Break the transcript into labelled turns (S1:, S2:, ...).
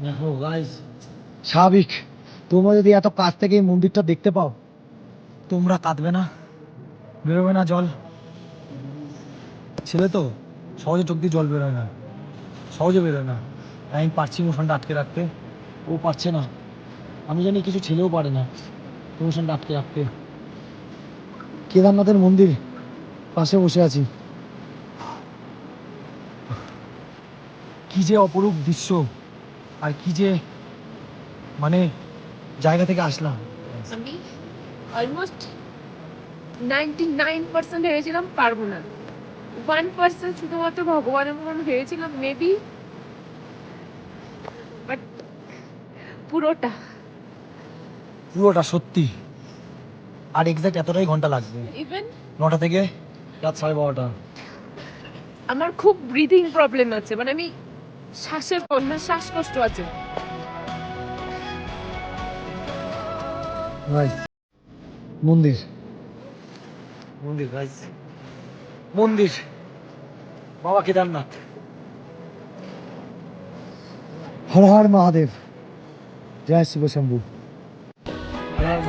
S1: দেখো গাইস, স্বাভাবিক তোমরা যদি এত কাছ থেকে এই মন্দিরটা দেখতে পাও, তোমরা কাঁদবে না? বেরোবে না জল? ছেলে তো সহজে চোখ দিয়ে জল বেরোয় না, সহজে বেরোয় না। আমি পারছি ইমোশনটা আটকে রাখতে, ও পারছে না। আমি জানি কিছু ছেলেও পারে না ইমোশনটা আটকে রাখতে। কেদারনাথের মন্দির পাশে বসে আছি, কি যে অপরূপ দৃশ্য, আর কি যে মানে জায়গা থেকে আসলাম।
S2: আমি অলমোস্ট 99% ভেবেছিলাম পারবো না, 1% শুধুমাত্র ভগবানের মন ভেবেছিলাম মেবি, বাট পুরোটা
S1: পুরোটা সত্যি। আর এক্সাক্ট এতটাই ঘন্টা লাগবে,
S2: ইভেন
S1: 9টা থেকে রাত 12:30।
S2: আমার খুব ব্রিদিং প্রবলেম আছে, মানে আমি শ্বাসকষ্ট আছে।
S1: মন্দির, মন্দির গাইস, মন্দির, বাবা কেদারনাথ। হর হর মহাদেব, জয় শিব শম্ভু। হর হর মহাদেব।